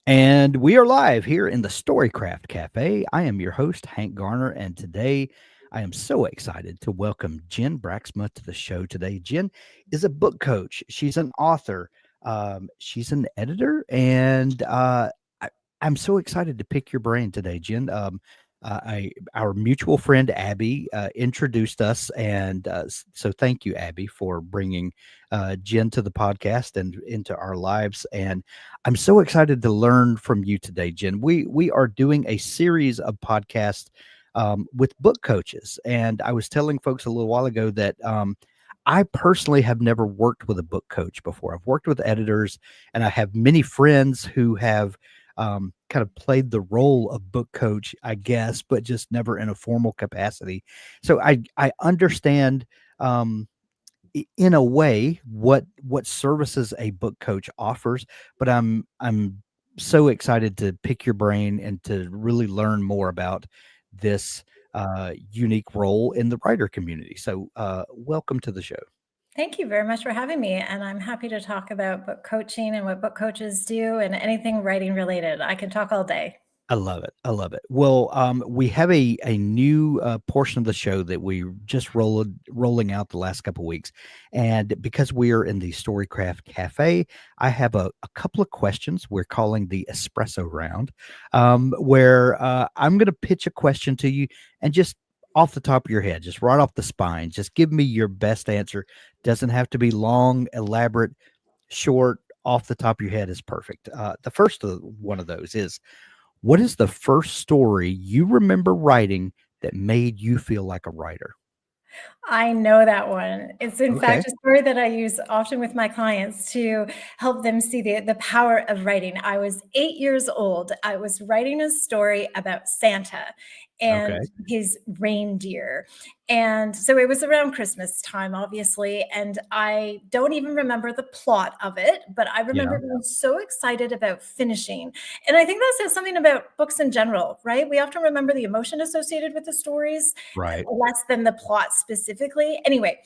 And we are live here in the Storycraft Cafe. I am your host, Hank Garner, and today I am so excited to welcome Jen Braaksma to the show today. Jen is a book coach, she's an author, she's an editor, and I'm so excited to pick your brain today, Jen. Our mutual friend Abby introduced us, and so thank you, Abby, for bringing Jen to the podcast and into our lives. And I'm so excited to learn from you today, Jen. We are doing a series of podcasts with book coaches, and I was telling folks a little while ago that I personally have never worked with a book coach before. I've worked with editors, and I have many friends who have kind of played the role of book coach, I guess, but just never in a formal capacity. So I understand in a way what services a book coach offers, but I'm so excited to pick your brain and to really learn more about this unique role in the writer community. So welcome to the show. Thank you very much for having me. And I'm happy to talk about book coaching and what book coaches do and anything writing related. I can talk all day. I love it. I love it. Well, we have a new portion of the show that we just rolling out the last couple of weeks, and because we are in the Storycraft Cafe, I have a couple of questions. We're calling the espresso round, where I'm going to pitch a question to you, and just off the top of your head, just right off the spine, just give me your best answer. Doesn't have to be long, elaborate, short. Off the top of your head is perfect. The first one of those is, what is the first story you remember writing that made you feel like a writer? I know that one. It's in Okay. fact a story that I use often with my clients to help them see the power of writing. I was 8 years old. I was writing a story about Santa Okay. and his reindeer. And so it was around Christmas time, obviously. And I don't even remember the plot of it, but I Yeah. remember being so excited about finishing. And I think that says something about books in general, right? We often remember the emotion associated with the stories Right. less than the plot specifically. Anyway,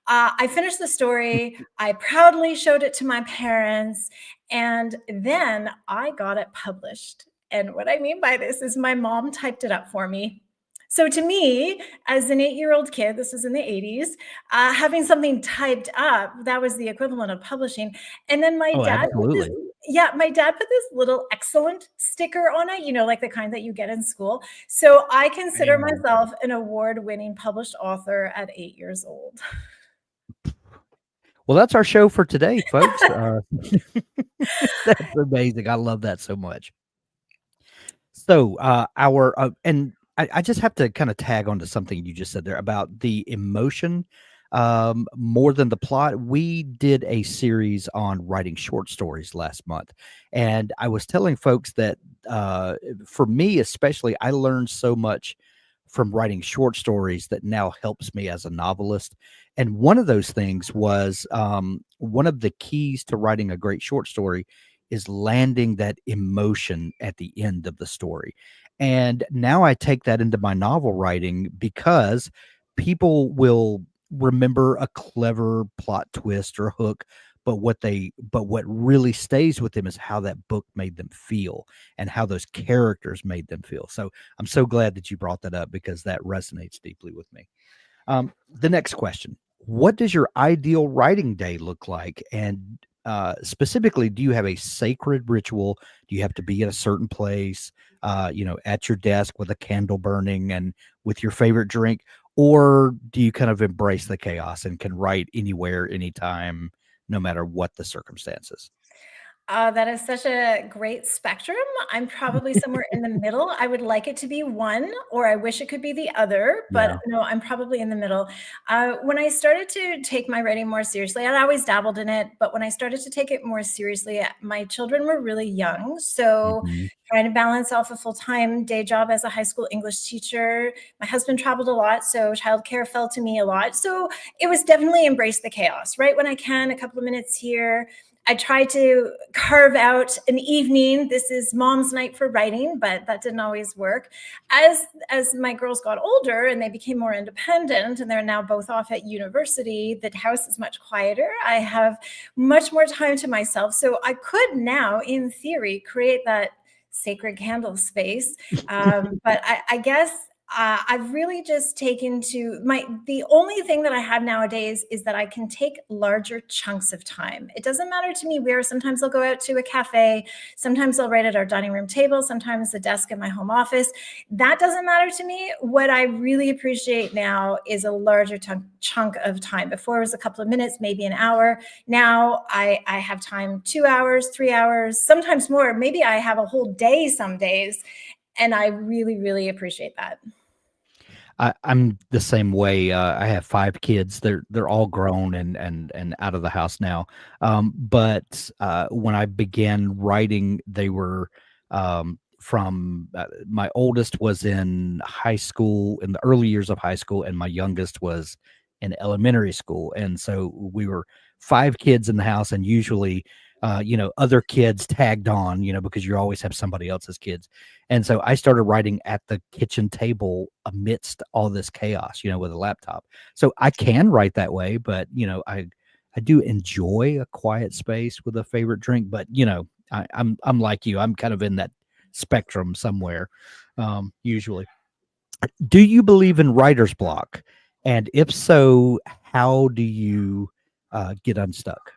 I finished the story. I proudly showed it to my parents, and then I got it published. And what I mean by this is my mom typed it up for me. So to me, as an 8-year-old kid, this is in the 80s, having something typed up, that was the equivalent of publishing. And then my Oh, dad put this, absolutely. yeah, my dad put this little excellent sticker on it, like the kind that you get in school. So I consider Amen. myself an award-winning published author at 8 years old. Well, that's our show for today, folks. That's amazing. I love that so much. So, and I just have to kind of tag onto something you just said there about the emotion more than the plot. We did a series on writing short stories last month, and I was telling folks that for me, especially, I learned so much from writing short stories that now helps me as a novelist. And one of those things was one of the keys to writing a great short story is landing that emotion at the end of the story. And now I take that into my novel writing because people will remember a clever plot twist or hook, but what really stays with them is how that book made them feel and how those characters made them feel. So I'm so glad that you brought that up because that resonates deeply with me. The next question: what does your ideal writing day look like? And specifically, do you have a sacred ritual? Do you have to be at a certain place, at your desk with a candle burning and with your favorite drink? Or do you kind of embrace the chaos and can write anywhere, anytime, no matter what the circumstances? That is such a great spectrum. I'm probably somewhere in the middle. I would like it to be one, or I wish it could be the other, but Yeah. no, I'm probably in the middle. When I started to take my writing more seriously, I'd always dabbled in it, but when I started to take it more seriously, my children were really young. So Hmm. trying to balance off a full-time day job as a high school English teacher. My husband traveled a lot, so childcare fell to me a lot. So it was definitely embrace the chaos, right? When I can, a couple of minutes here, I tried to carve out an evening. This is mom's night for writing, but that didn't always work. As my girls got older and they became more independent, and they're now both off at university, the house is much quieter. I have much more time to myself. So I could now, in theory, create that sacred candle space. But I guess I've really just taken to the only thing that I have nowadays is that I can take larger chunks of time. It doesn't matter to me where. Sometimes I'll go out to a cafe. Sometimes I'll write at our dining room table. Sometimes the desk in my home office. That doesn't matter to me. What I really appreciate now is a larger chunk of time. Before it was a couple of minutes, maybe an hour. Now I have time 2 hours, 3 hours, sometimes more. Maybe I have a whole day some days. And I really, really appreciate that. I'm the same way. I have 5 kids. They're all grown and out of the house now. But when I began writing, they were from my oldest was in high school, in the early years of high school, and my youngest was in elementary school. And so we were 5 kids in the house, and usually, other kids tagged on, because you always have somebody else's kids. And so I started writing at the kitchen table amidst all this chaos, with a laptop. So I can write that way, but I do enjoy a quiet space with a favorite drink. But I'm like you. I'm kind of in that spectrum somewhere. Usually, do you believe in writer's block? And if so, how do you get unstuck?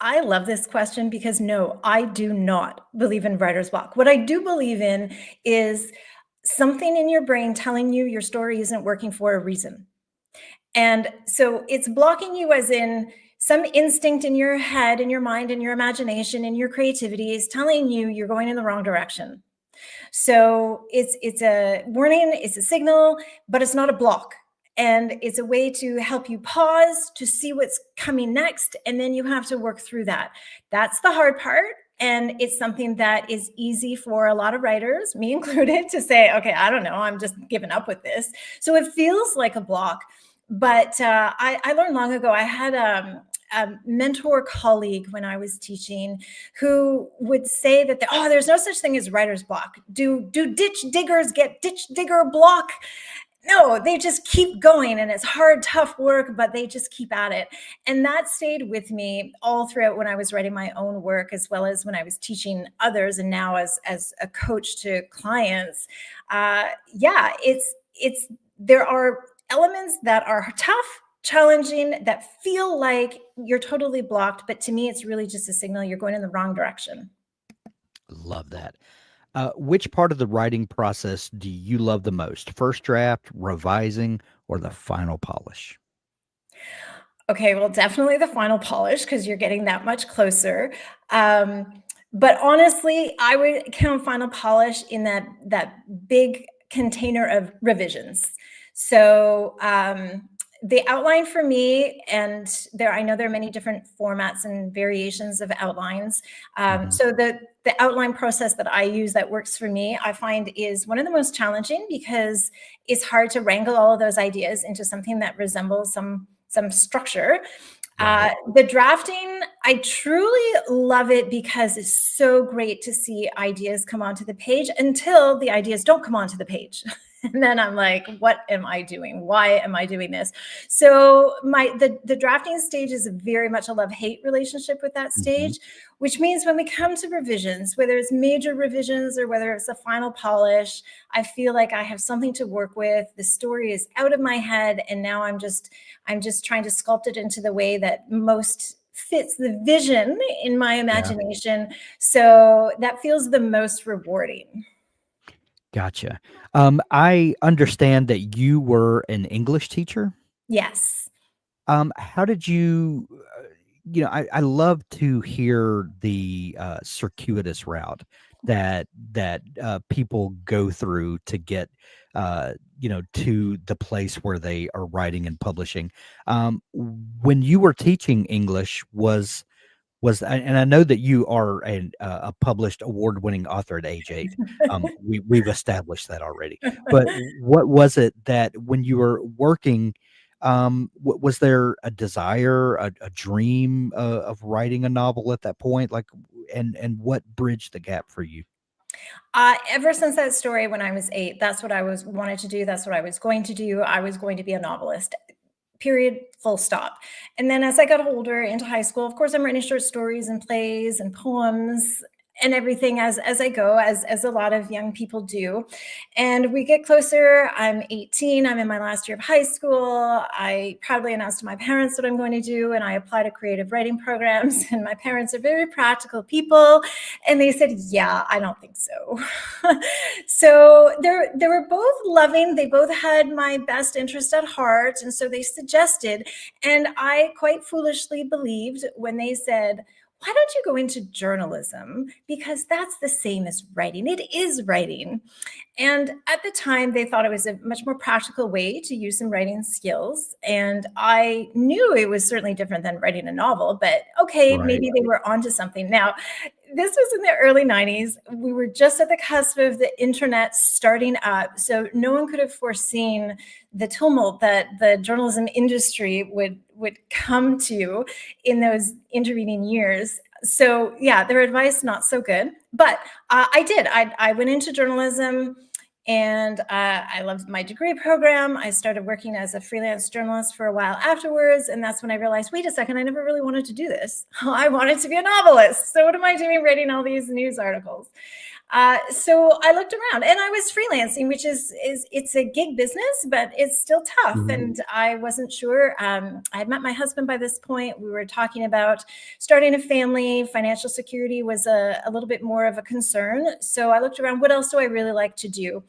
I love this question because no, I do not believe in writer's block. What I do believe in is something in your brain telling you your story isn't working for a reason. And so it's blocking you as in some instinct in your head, in your mind, in your imagination, in your creativity is telling you you're going in the wrong direction. So it's a warning, it's a signal, but it's not a block. And it's a way to help you pause to see what's coming next. And then you have to work through that. That's the hard part. And it's something that is easy for a lot of writers, me included, to say, okay, I don't know, I'm just giving up with this. So it feels like a block. But I learned long ago, I had a mentor colleague when I was teaching who would say that, there's no such thing as writer's block. Do ditch diggers get ditch digger block? No, they just keep going, and it's hard, tough work, but they just keep at it. And that stayed with me all throughout when I was writing my own work, as well as when I was teaching others, and now as a coach to clients. There are elements that are tough, challenging, that feel like you're totally blocked, but to me, it's really just a signal you're going in the wrong direction. Love that. Which part of the writing process do you love the most? First draft, revising, or the final polish? Okay, well, definitely the final polish because you're getting that much closer. But honestly, I would count final polish in that big container of revisions. So the outline for me, and I know there are many different formats and variations of outlines. So the outline process that I use that works for me, I find is one of the most challenging because it's hard to wrangle all of those ideas into something that resembles some structure. Right. The drafting, I truly love it because it's so great to see ideas come onto the page until the ideas don't come onto the page. And then I'm like, what am I doing? Why am I doing this? So the drafting stage is very much a love-hate relationship with that stage, which means when we come to revisions, whether it's major revisions or whether it's a final polish, I feel like I have something to work with. The story is out of my head, and now I'm just trying to sculpt it into the way that most fits the vision in my imagination. Yeah. So that feels the most rewarding. Gotcha. I understand that you were an English teacher. Yes. How did you, I love to hear the circuitous route that people go through to get, to the place where they are writing and publishing. When you were teaching English, and I know that you are a published award-winning author at age 8. We've established that already. But what was it that when you were working, Was there a desire, a dream of writing a novel at that point? Like, and what bridged the gap for you? Ever since that story when I was 8, that's what I was wanted to do. That's what I was going to do. I was going to be a novelist. Period, full stop. And then as I got older into high school, of course, I'm writing short stories and plays and poems and everything as I go, as a lot of young people do. And we get closer. I'm 18. I'm in my last year of high school. I proudly announced to my parents what I'm going to do, and I applied to creative writing programs. And my parents are very practical people, and they said, "Yeah, I don't think so." So they were both loving. They both had my best interest at heart, and so they suggested, and I quite foolishly believed when they said, "Why don't you go into journalism? Because that's the same as writing. It is writing." And at the time, they thought it was a much more practical way to use some writing skills. And I knew it was certainly different than writing a novel, but okay, Right. maybe they were onto something. Now, this was in the early 90s. We were just at the cusp of the internet starting up. So no one could have foreseen the tumult that the journalism industry would come to in those intervening years. So yeah, their advice, not so good. But I did. I went into journalism, and I loved my degree program. I started working as a freelance journalist for a while afterwards. And that's when I realized, wait a second, I never really wanted to do this. I wanted to be a novelist. So what am I doing writing all these news articles? So I looked around, and I was freelancing, which is it's a gig business, but it's still tough. Mhm. And I wasn't sure. I had met my husband by this point. We were talking about starting a family. Financial security was a little bit more of a concern. So I looked around. What else do I really like to do?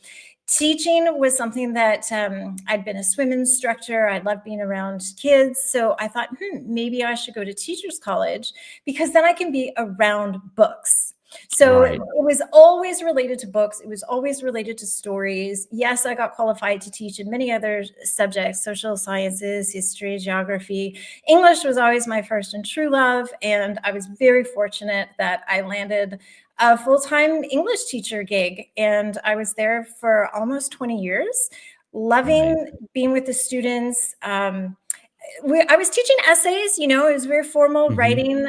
Teaching was something that I'd been a swim instructor. I loved being around kids. So I thought, maybe I should go to teachers college, because then I can be around books. So it Right. was always related to books. It was always related to stories. Yes, I got qualified to teach in many other subjects: social sciences, history, geography. English was always my first and true love. And I was very fortunate that I landed a full-time English teacher gig. And I was there for almost 20 years, loving Amazing. being with the students. I was teaching essays, it was very formal Mhm. writing,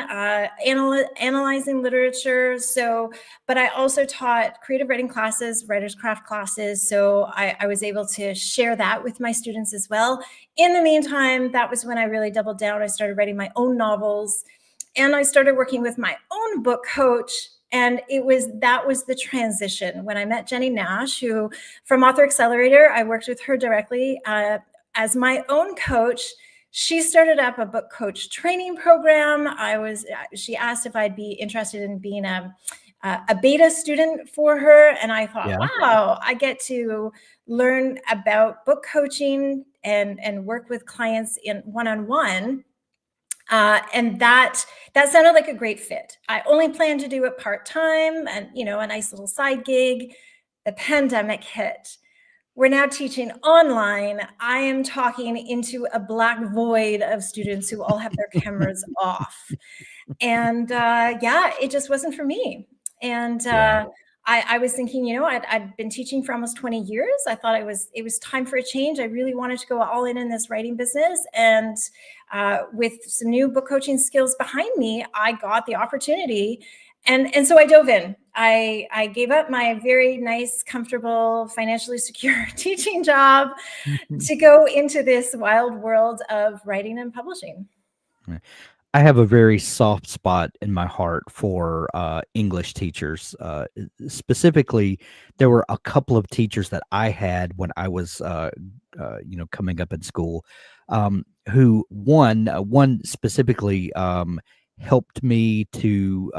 analyzing literature. So, but I also taught creative writing classes, writer's craft classes. So I was able to share that with my students as well. In the meantime, that was when I really doubled down. I started writing my own novels, and I started working with my own book coach. And that was the transition when I met Jenny Nash, who from Author Accelerator, I worked with her directly as my own coach. She started up a book coach training program. She asked if I'd be interested in being a beta student for her. And I thought, Yeah. wow, I get to learn about book coaching and work with clients in one-on-one. And that sounded like a great fit. I only planned to do it part-time and, a nice little side gig. The pandemic hit. We're now teaching online. I am talking into a black void of students who all have their cameras off. And yeah, it just wasn't for me. And Yeah. I was thinking, I'd been teaching for almost 20 years. I thought it was time for a change. I really wanted to go all in this writing business. And with some new book coaching skills behind me, I got the opportunity. And so I dove in. I gave up my very nice, comfortable, financially secure teaching job Mhm. to go into this wild world of writing and publishing. I have a very soft spot in my heart for English teachers. Specifically, there were a couple of teachers that I had when I was, coming up in school, who one specifically helped me to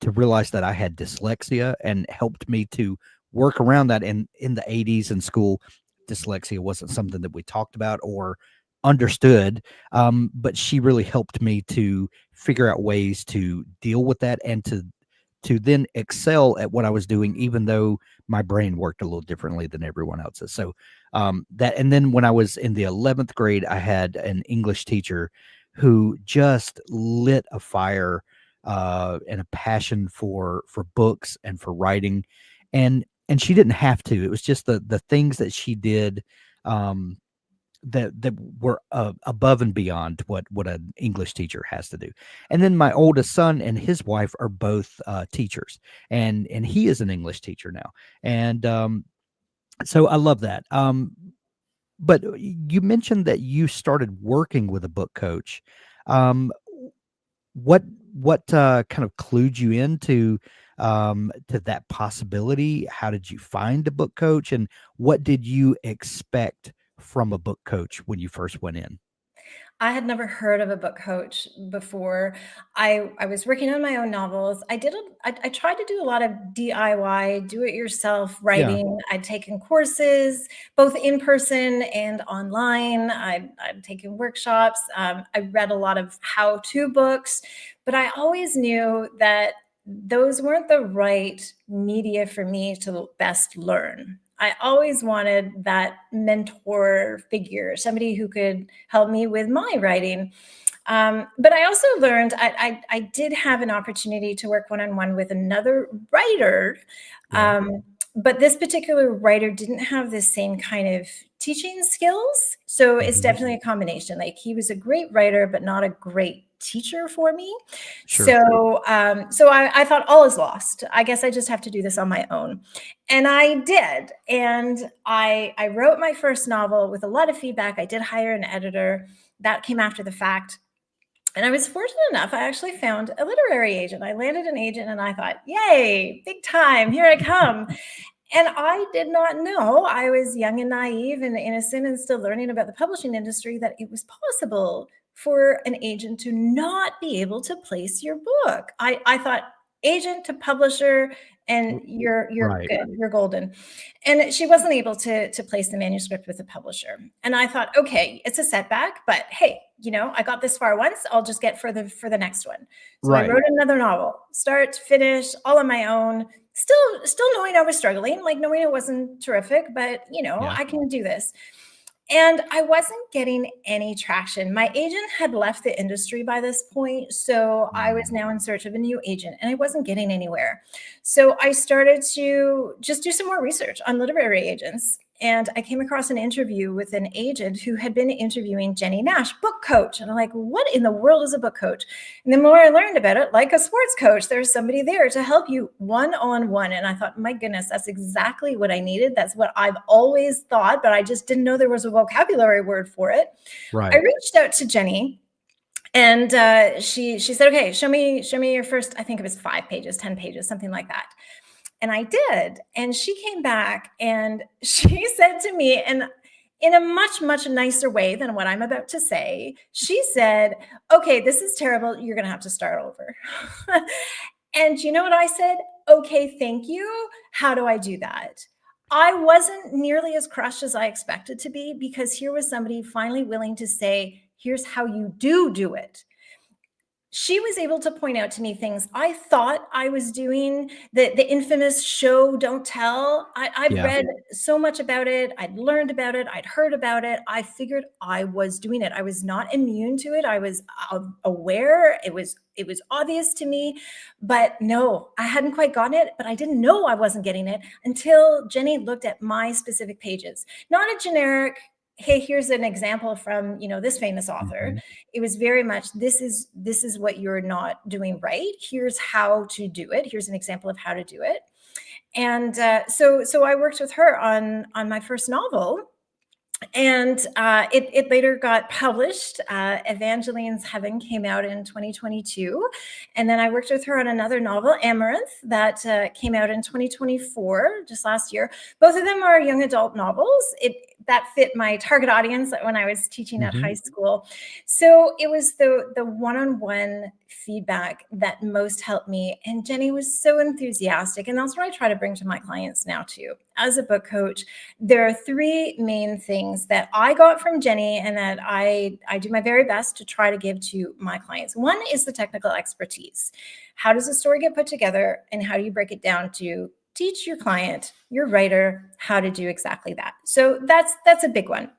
realize that I had dyslexia and helped me to work around that. In the 80s in school, dyslexia wasn't something that we talked about or understood, but she really helped me to figure out ways to deal with that and to then excel at what I was doing, even though my brain worked a little differently than everyone else's. So that, and then when I was in the 11th grade, I had an English teacher who just lit a fire and a passion for books and for writing, and she didn't have to. It was just the things that she did. Um, that were above and beyond what an English teacher has to do. And then my oldest son and his wife are both teachers, and he is an English teacher now, and so I love that. But you mentioned that you started working with a book coach. Um, what what kind of clued you into to that possibility? How did you find a book coach, and what did you expect from a book coach when you first went in? I had never heard of a book coach before. I was working on my own novels. I tried to do a lot of DIY, do it yourself Yeah. writing. I'd taken courses, both in person and online. I'd taken workshops. I read a lot of how-to books, but I always knew that those weren't the right media for me to best learn. I always wanted that mentor figure, somebody who could help me with my writing. But I also learned I did have an opportunity to work one on one with another writer. Yeah. But this particular writer didn't have the same kind of teaching skills. So it's Mhm. definitely a combination. Like he was a great writer, but not a great teacher for me. Sure. So I thought all is lost. I guess I just have to do this on my own. And I did. And I wrote my first novel with a lot of feedback. I did hire an editor. That came after the fact. And I was fortunate enough, I actually found a literary agent. I landed an agent and I thought, yay, big time, here I come. And I did not know, I was young and naive and innocent and still learning about the publishing industry, that it was possible for an agent to not be able to place your book. I thought agent to publisher and R you're right. good, you're golden. And she wasn't able to place the manuscript with the publisher. And I thought, okay, it's a setback, but hey, I got this far once, I'll just get further for the next one. So I Right. wrote another novel, start, finish, all on my own. Still knowing I was struggling, like knowing it wasn't terrific, but Yeah. I can do this. And I wasn't getting any traction. My agent had left the industry by this point, so I was Mm. now in search of a new agent and I wasn't getting anywhere. So I started to just do some more research on literary agents. And I came across an interview with an agent who had been interviewing Jenny Nash, book coach. And I'm like, what in the world is a book coach? And the more I learned about it, like a sports coach, there's somebody there to help you one-on-one. And I thought, my goodness, that's exactly what I needed. That's what I've always thought, but I just didn't know there was a vocabulary word for it. I Right. reached out to Jenny and she said, okay, show me your first, I think it was 5 pages, 10 pages, something like that. And I did. And she came back and she said to me, and in a much, much nicer way than what I'm about to say, she said, okay, this is terrible. You're going to have to start over. And you know what I said? Okay, thank you. How do I do that? I wasn't nearly as crushed as I expected to be, because here was somebody finally willing to say, here's how you do it. She was able to point out to me things I thought I was doing, the infamous show don't tell. I'd Yeah. read so much about it, I'd learned about it, I'd heard about it. I figured I was doing it. I was not immune to it. I was aware. It was obvious to me, but no, I hadn't quite gotten it, but I didn't know I wasn't getting it until Jenny looked at my specific pages. Not a generic, hey, here's an example from, this famous author. Mhm. It was very much, this is what you're not doing right. Here's how to do it. Here's an example of how to do it. And so I worked with her on my first novel, and it later got published. Evangeline's Heaven came out in 2022. And then I worked with her on another novel, Amaranth, that came out in 2024, just last year. Both of them are young adult novels. That fit my target audience when I was teaching at Mhm. high school. So it was the one-on-one feedback that most helped me. And Jenny was so enthusiastic. And that's what I try to bring to my clients now too. As a book coach, there are three main things that I got from Jenny and that I do my very best to try to give to my clients. One is the technical expertise. How does a story get put together, and how do you break it down to teach your client, your writer, how to do exactly that? So that's a big one.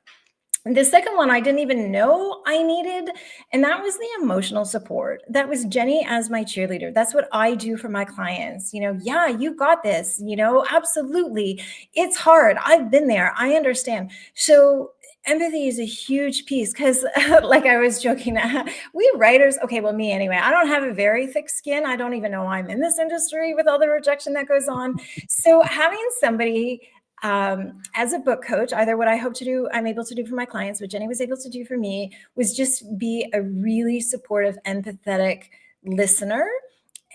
The second one I didn't even know I needed, and that was the emotional support. That was Jenny as my cheerleader. That's what I do for my clients. Yeah, you got this, absolutely. It's hard. I've been there. I understand. So empathy is a huge piece because like I was joking, we writers, okay, well, me anyway, I don't have a very thick skin. I don't even know I'm in this industry with all the rejection that goes on. So having somebody as a book coach, either what I hope to do, I'm able to do for my clients, what Jenny was able to do for me, was just be a really supportive, empathetic listener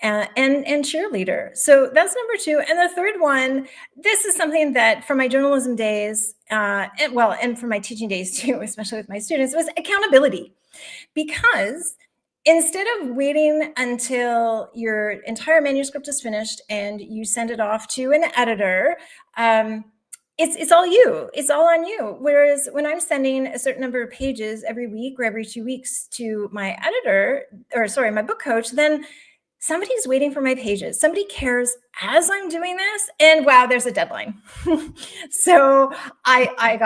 and cheerleader. So that's number two. And the third one, this is something that from my journalism days, and from my teaching days too, especially with my students, was accountability. Because instead of waiting until your entire manuscript is finished and you send it off to an editor, it's all you. It's all on you. Whereas when I'm sending a certain number of pages every week or every 2 weeks to my editor, my book coach, then somebody's waiting for my pages. Somebody cares as I'm doing this, and wow, there's a deadline. So I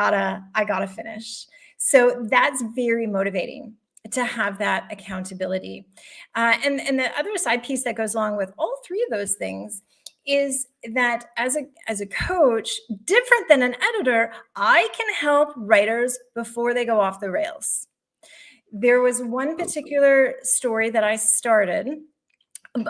gotta finish. So that's very motivating to have that accountability. And the other side piece that goes along with all three of those things is that as a coach, different than an editor, I can help writers before they go off the rails. There was one particular story that I started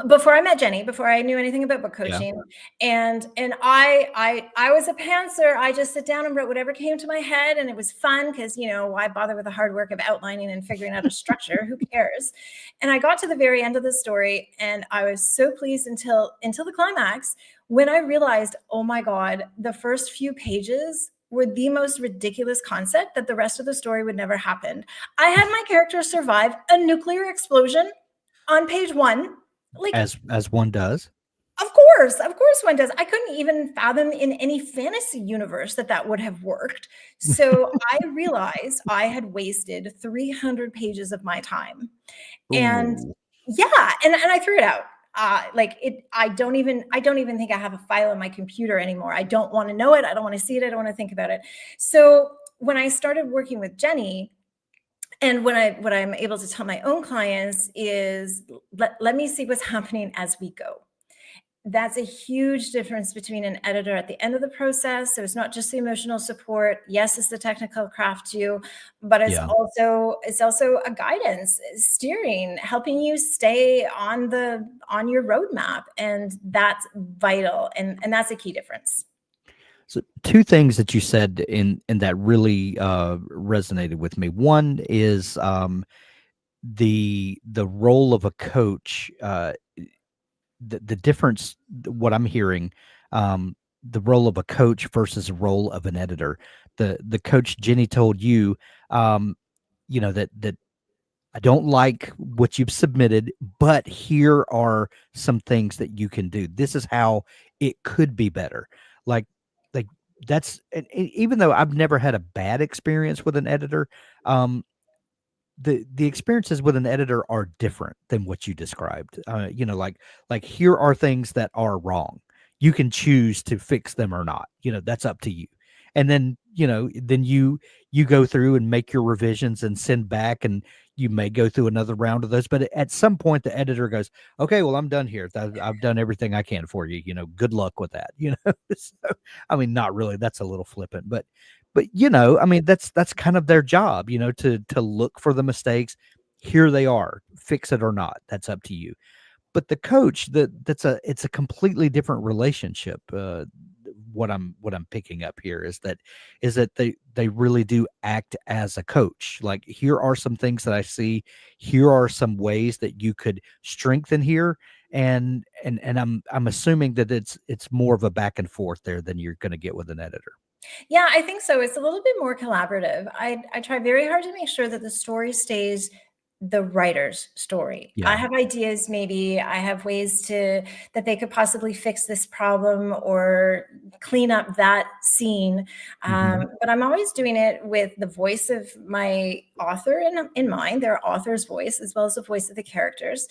before I met Jenny, before I knew anything about book coaching. Yeah. And I was a pantser. I just sit down and wrote whatever came to my head, and it was fun because, why bother with the hard work of outlining and figuring out a structure? Who cares? And I got to the very end of the story, and I was so pleased until the climax, when I realized, oh my God, the first few pages were the most ridiculous concept that the rest of the story would never happen. I had my character survive a nuclear explosion on page 1. Like, as one does. Of course one does. I couldn't even fathom in any fantasy universe that would have worked. So I realized I had wasted 300 pages of my time. And yeah, and I threw it out. I don't even think I have a file on my computer anymore. I don't want to know it. I don't want to see it. I don't want to think about it. So when I started working with Jenny, and what I'm able to tell my own clients is, let me see what's happening as we go. That's a huge difference between an editor at the end of the process. So it's not just the emotional support. Yes, it's the technical craft too, but it's also a guidance, steering, helping you stay on your roadmap. And that's vital. And that's a key difference. So two things that you said in that really resonated with me. One is the role of a coach. The difference, what I'm hearing, the role of a coach versus the role of an editor. The coach Jenny told you, that I don't like what you've submitted, but here are some things that you can do. This is how it could be better. Like that's, even though I've never had a bad experience with an editor, the experiences with an editor are different than what you described. Like here are things that are wrong. You can choose to fix them or not. That's up to you. And then, then you go through and make your revisions and send back, and you may go through another round of those. But at some point, the editor goes, okay, well, I'm done here. I've done everything I can for you. Good luck with that. So, I mean, not really. That's a little flippant, but I mean, that's kind of their job, to look for the mistakes. Here they are. Fix it or not. That's up to you. But the coach, it's a completely different relationship. What I'm picking up here is that they really do act as a coach. Like, here are some things that I see. Here are some ways that you could strengthen here. And I'm assuming that it's more of a back and forth there than you're going to get with an editor. Yeah, I think so. It's a little bit more collaborative. I try very hard to make sure that the story stays the writer's story. Yeah. I have ideas, maybe I have ways that they could possibly fix this problem or clean up that scene. But I'm always doing it with the voice of my author in mind, their author's voice, as well as the voice of the characters.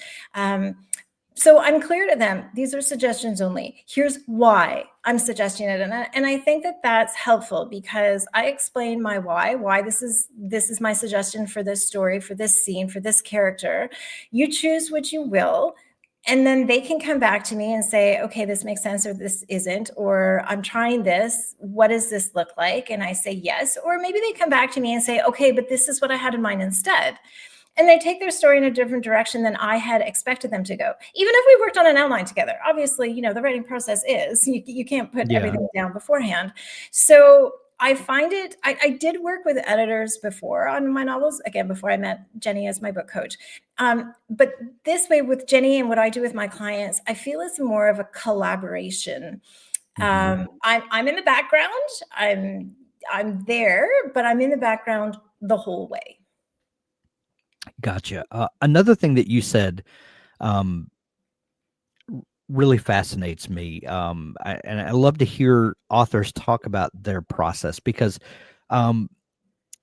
So I'm clear to them, these are suggestions only. Here's why I'm suggesting it. And I think that that's helpful because I explain my why this is my suggestion for this story, for this scene, for this character. You choose what you will. And then they can come back to me and say, okay, this makes sense, or this isn't, or I'm trying this. What does this look like? And I say yes. Or maybe they come back to me and say, okay, but this is what I had in mind instead. And they take their story in a different direction than I had expected them to go. Even if we worked on an outline together, obviously, the writing process is, you can't put Yeah. everything down beforehand. So I find it, I did work with editors before on my novels, again, before I met Jenny as my book coach. But this way with Jenny and what I do with my clients, I feel it's more of a collaboration. I'm in the background. I'm there, but I'm in the background the whole way. Gotcha. Another thing that you said um, really fascinates me, and I love to hear authors talk about their process because um,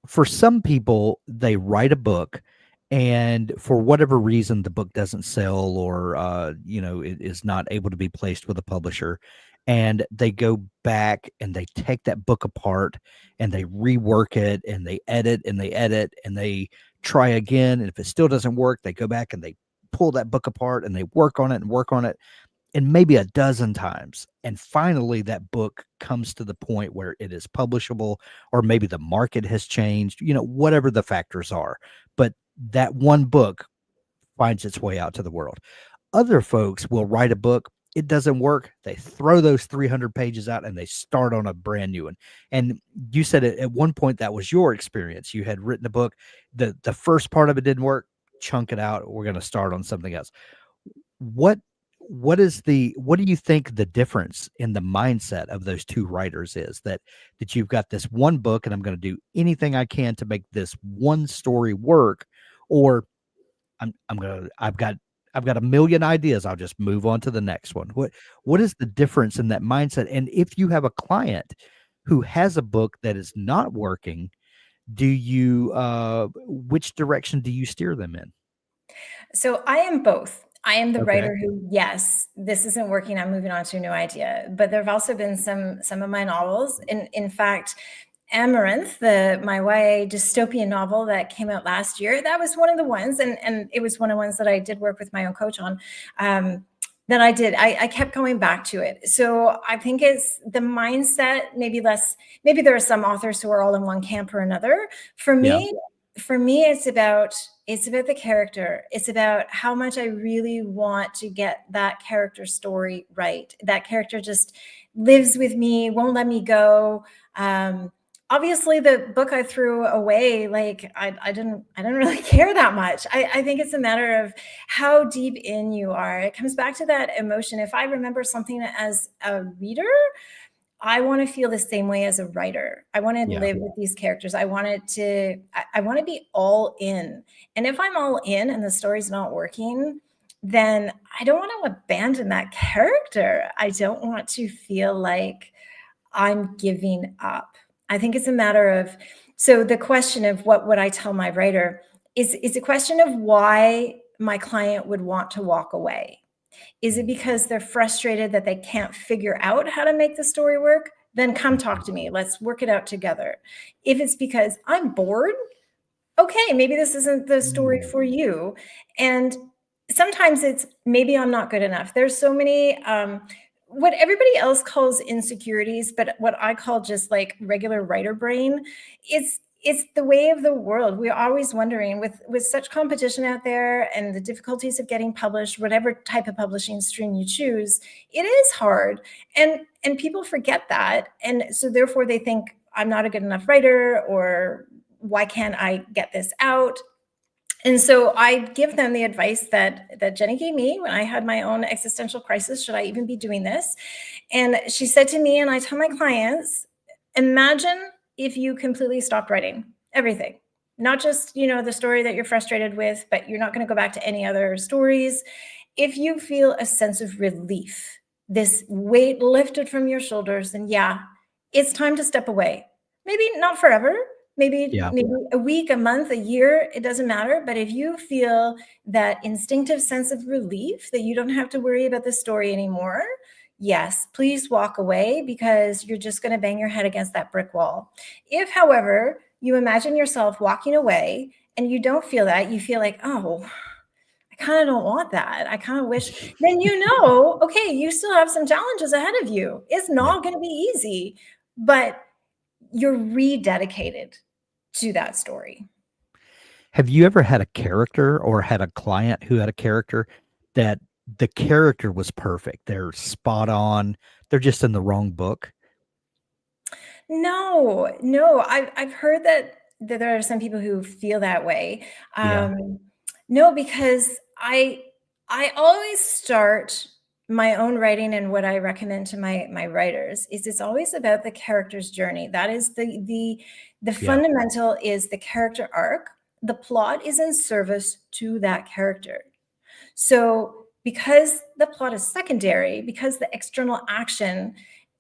for some people, they write a book, and for whatever reason, the book doesn't sell, or it is not able to be placed with a publisher, and they go back and they take that book apart and they rework it and they edit and they edit and they try again, and if it still doesn't work, they go back and they pull that book apart and they work on it and work on it and maybe a dozen times. And finally, that book comes to the point where it is publishable, or maybe the market has changed, whatever the factors are. But that one book finds its way out to the world. Other folks will write a book. It doesn't work. They throw those 300 pages out and they start on a brand new one. And you said at one point that was your experience. You had written a book. The first part of it didn't work. Chunk it out. We're going to start on something else. What what do you think the difference in the mindset of those two writers is, that you've got this one book and I'm going to do anything I can to make this one story work, or I've got a million ideas, I'll just move on to the next one. What is the difference in that mindset? And if you have a client who has a book that is not working, do you which direction do you steer them in? So I am both. I am the Okay. writer who, yes, this isn't working. I'm moving on to a new idea. But there have also been some of my novels. In fact, Amaranth, my YA dystopian novel that came out last year, that was one of the ones, and it was one of the ones that I did work with my own coach on. That I did. I kept going back to it. So I think it's the mindset, maybe less, maybe there are some authors who are all in one camp or another. For Yeah. me, it's about the character. It's about how much I really want to get that character story right. That character just lives with me, won't let me go. Obviously the book I threw away, like I didn't really care that much. I think it's a matter of how deep in you are. It comes back to that emotion. If I remember something as a reader, I want to feel the same way as a writer. I want to Yeah. live with these characters. I want to be all in. And if I'm all in and the story's not working, then I don't want to abandon that character. I don't want to feel like I'm giving up. I think it's a matter of, so the question of what would I tell my writer is a question of why my client would want to walk away. Is it because they're frustrated that they can't figure out how to make the story work? Then come talk to me. Let's work it out together. If it's because I'm bored, okay, maybe this isn't the story Mm. for you. And sometimes it's maybe I'm not good enough. There's so many what everybody else calls insecurities, but what I call just like regular writer brain. It's the way of the world. We're always wondering, with such competition out there and the difficulties of getting published, whatever type of publishing stream you choose, it is hard. And people forget that. And so therefore they think I'm not a good enough writer, or why can't I get this out? And so I give them the advice that Jenny gave me when I had my own existential crisis. Should I even be doing this? And she said to me, and I tell my clients, imagine if you completely stopped writing everything, not just, the story that you're frustrated with, but you're not going to go back to any other stories. If you feel a sense of relief, this weight lifted from your shoulders, then yeah, it's time to step away. Maybe not forever, maybe Yeah. a week, a month, a year, it doesn't matter. But if you feel that instinctive sense of relief that you don't have to worry about the story anymore, yes, please walk away, because you're just going to bang your head against that brick wall. If, however, you imagine yourself walking away and you don't feel that, you feel like, oh, I kind of don't want that. I kind of wish then, okay, you still have some challenges ahead of you. It's Yeah. not going to be easy, but you're rededicated to that story. Have you ever had a character or had a client who had a character that the character was perfect? They're spot on. They're just in the wrong book. No, no, I've heard that there are some people who feel that way. Yeah. No, because I always start my own writing, and what I recommend to my writers is it's always about the character's journey. That is the Yeah. fundamental is the character arc. The plot is in service to that character. So, because the plot is secondary, because the external action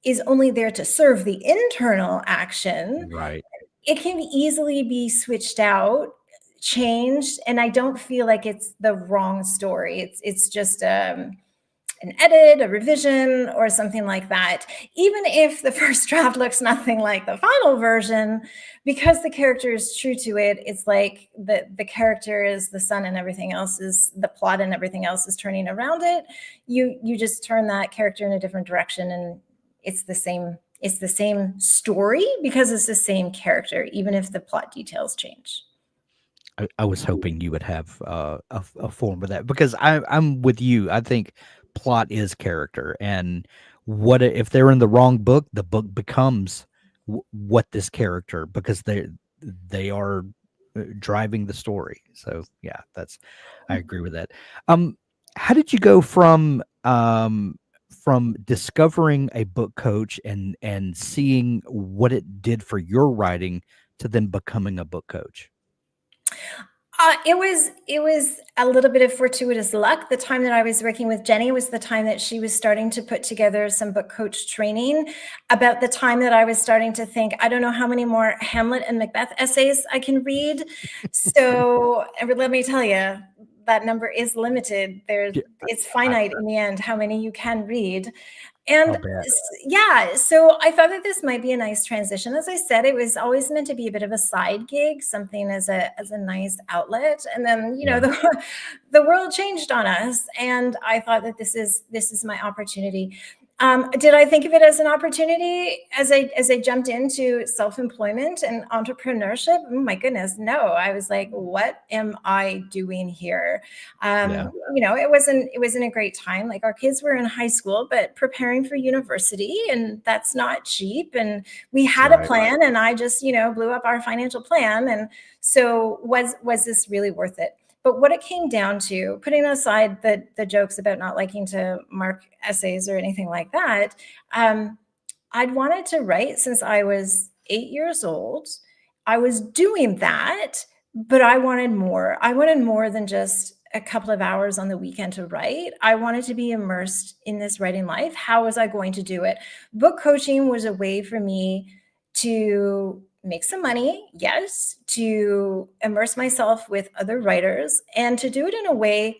is only there to serve the internal action, Right. it can easily be switched out, changed, and I don't feel like it's the wrong story. It's just an edit, a revision, or something like that. Even if the first draft looks nothing like the final version, because the character is true to it, it's like the character is the sun and everything else is the plot and everything else is turning around it. You just turn that character in a different direction, and it's the same story because it's the same character, even if the plot details change. I was hoping you would have a form of that because I'm with you. I think plot is character, and if they're in the wrong book, the book becomes what this character because they are driving the story. So yeah, I agree with that. Um, how did you go from discovering a book coach and seeing what it did for your writing to then becoming a book coach? It was a little bit of fortuitous luck. The time that I was working with Jenny was the time that she was starting to put together some book coach training. About the time that I was starting to think, I don't know how many more Hamlet and Macbeth essays I can read. So let me tell you, that number is limited. Yeah, It's I, finite in the end how many you can read. And I'll bet. yeah, so I thought that this might be a nice transition. As I said, it was always meant to be a bit of a side gig, something as a nice outlet. And then, Yeah. the world changed on us, and I thought that this is my opportunity. Did I think of it as an opportunity as I jumped into self-employment and entrepreneurship? Oh my goodness, no. I was like, what am I doing here? Yeah. It wasn't a great time. Like, our kids were in high school, but preparing for university, and that's not cheap. And we had a Right. plan, and I just, blew up our financial plan. And so was this really worth it? But what it came down to, putting aside the jokes about not liking to mark essays or anything like that, I'd wanted to write since I was 8 years old. I was doing that, but I wanted more. I wanted more than just a couple of hours on the weekend to write. I wanted to be immersed in this writing life. How was I going to do it? Book coaching was a way for me to make some money, yes, to immerse myself with other writers, and to do it in a way.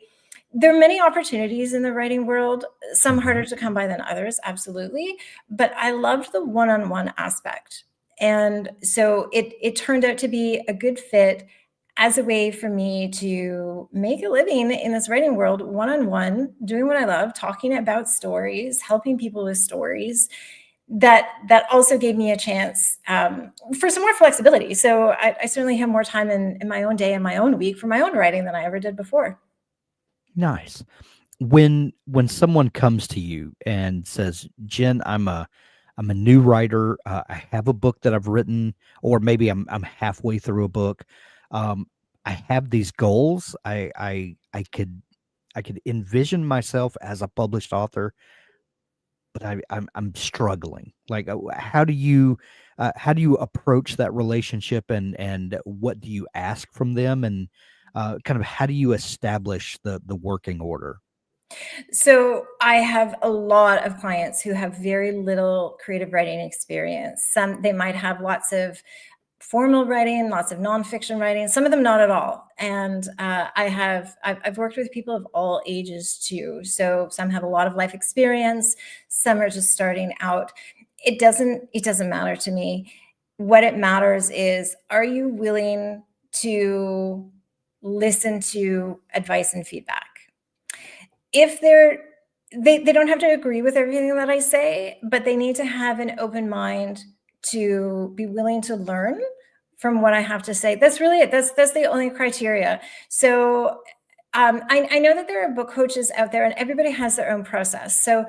There are many opportunities in the writing world, some Mhm. harder to come by than others, absolutely. But I loved the one-on-one aspect. And so it turned out to be a good fit as a way for me to make a living in this writing world, one-on-one, doing what I love, talking about stories, helping people with stories. That also gave me a chance for some more flexibility. So I certainly have more time in my own day and my own week for my own writing than I ever did before. Nice. When someone comes to you and says, "Jen, I'm a new writer. I have a book that I've written, or maybe I'm halfway through a book. Um, I have these goals. I could envision myself as a published author, but I'm struggling. Like, how do you approach that relationship, and what do you ask from them, and kind of how do you establish the working order? So I have a lot of clients who have very little creative writing experience. Some, they might have lots of formal writing, lots of nonfiction writing, some of them not at all. And I've worked with people of all ages too. So some have a lot of life experience, some are just starting out. It doesn't matter to me. What it matters is, are you willing to listen to advice and feedback? if they don't have to agree with everything that I say, but they need to have an open mind to be willing to learn from what I have to say. That's really it. That's the only criteria. So I know that there are book coaches out there, and everybody has their own process. So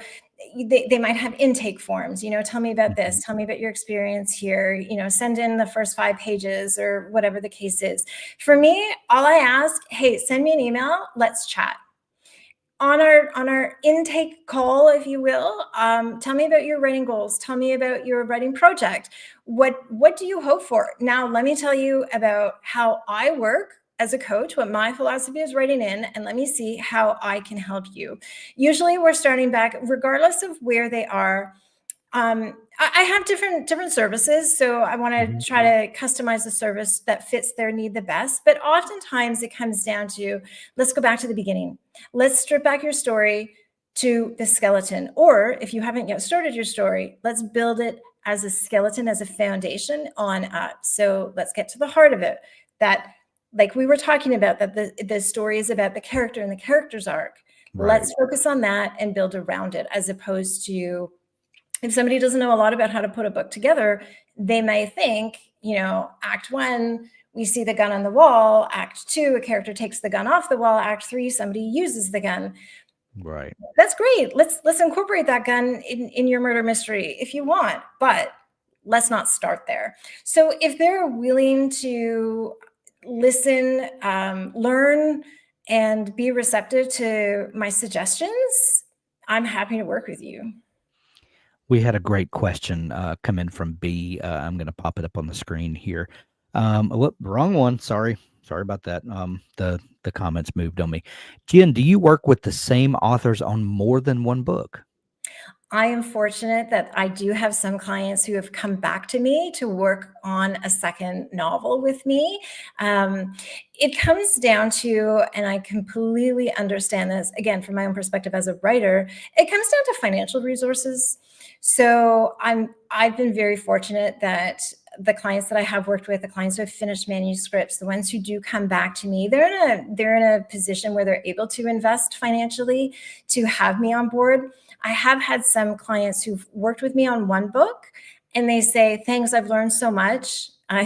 they might have intake forms, tell me about Mhm. this, tell me about your experience here, send in the first 5 pages or whatever the case is. For me, all I ask, hey, send me an email, let's chat. On our intake call, if you will, tell me about your writing goals. Tell me about your writing project. What do you hope for? Now, let me tell you about how I work as a coach, what my philosophy is writing in, and let me see how I can help you. Usually, we're starting back, regardless of where they are. I have different services, so I want Mhm. to try to customize the service that fits their need the best. But oftentimes it comes down to, let's go back to the beginning. Let's strip back your story to the skeleton. Or if you haven't yet started your story, let's build it as a skeleton, as a foundation on up. So let's get to the heart of it. That, like we were talking about, that the story is about the character and the character's arc. Right. Let's focus on that and build around it, as opposed to, if somebody doesn't know a lot about how to put a book together, they may think, act one, we see the gun on the wall. Act two, a character takes the gun off the wall. Act three, somebody uses the gun. Right. That's great. Let's incorporate that gun in your murder mystery if you want, but let's not start there. So if they're willing to listen, learn, and be receptive to my suggestions, I'm happy to work with you. We had a great question come in from B. I'm going to pop it up on the screen here. Whoop, wrong one. Sorry about that. The comments moved on me. Jen, do you work with the same authors on more than one book? I am fortunate that I do have some clients who have come back to me to work on a second novel with me. It comes down to, and I completely understand this, again, from my own perspective as a writer, it comes down to financial resources. So I've been very fortunate that the clients that I have worked with, the clients who have finished manuscripts, the ones who do come back to me, they're in a position where they're able to invest financially to have me on board. I have had some clients who've worked with me on one book and they say, thanks, I've learned so much. I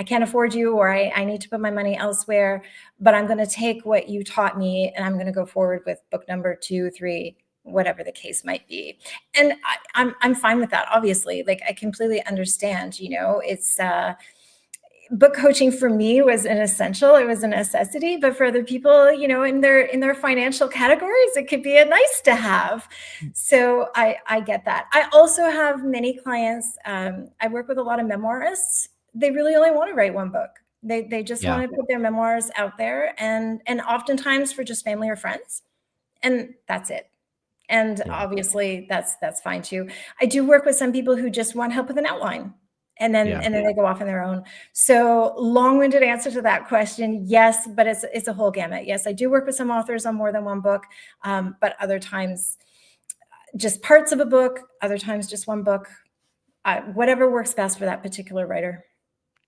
can't afford you, or I need to put my money elsewhere, but I'm going to take what you taught me and I'm going to go forward with book number 2, 3, whatever the case might be. And I'm fine with that. Obviously, like, I completely understand, it's, book coaching for me was an essential, it was a necessity, but for other people, in their financial categories, it could be a nice to have. So I get that. I also have many clients, I work with a lot of memoirists. They really only want to write one book. They just Yeah. want to put their memoirs out there, and oftentimes for just family or friends, and that's it. And Yeah. obviously that's fine too. I do work with some people who just want help with an outline, and then Yeah. they go off on their own. So, long-winded answer to that question, yes, but it's a whole gamut. Yes, I do work with some authors on more than one book, but other times just parts of a book, other times just one book, whatever works best for that particular writer.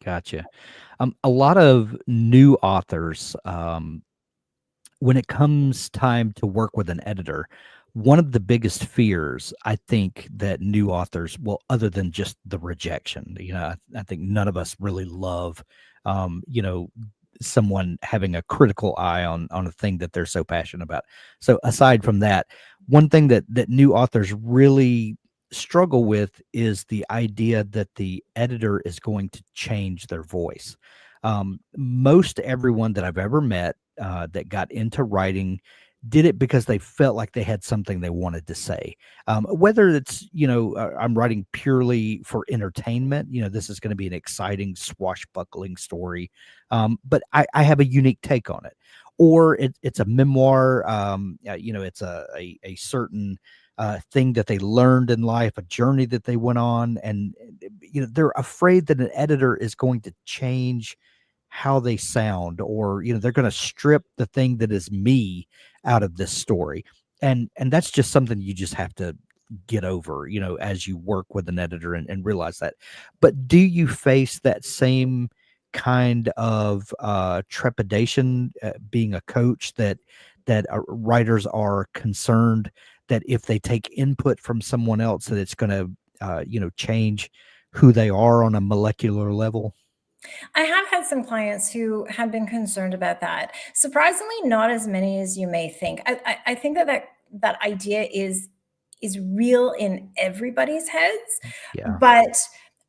Gotcha. A lot of new authors, when it comes time to work with an editor, one of the biggest fears I think that new authors, well, other than just the rejection, I think none of us really love, um, you know, someone having a critical eye on a thing that they're so passionate about. So aside from that, one thing that new authors really struggle with is the idea that the editor is going to change their voice. Most everyone that I've ever met that got into writing did it because they felt like they had something they wanted to say. Whether it's, I'm writing purely for entertainment, this is going to be an exciting, swashbuckling story, but I have a unique take on it. Or it's a memoir, it's a certain thing that they learned in life, a journey that they went on. And, they're afraid that an editor is going to change how they sound, or they're going to strip the thing that is me out of this story. And that's just something you just have to get over, as you work with an editor, and realize that. But do you face that same kind of trepidation being a coach, that that writers are concerned that if they take input from someone else, that it's going to, change who they are on a molecular level? I have had some clients who have been concerned about that. Surprisingly, not as many as you may think. I think that idea is real in everybody's heads, Yeah. but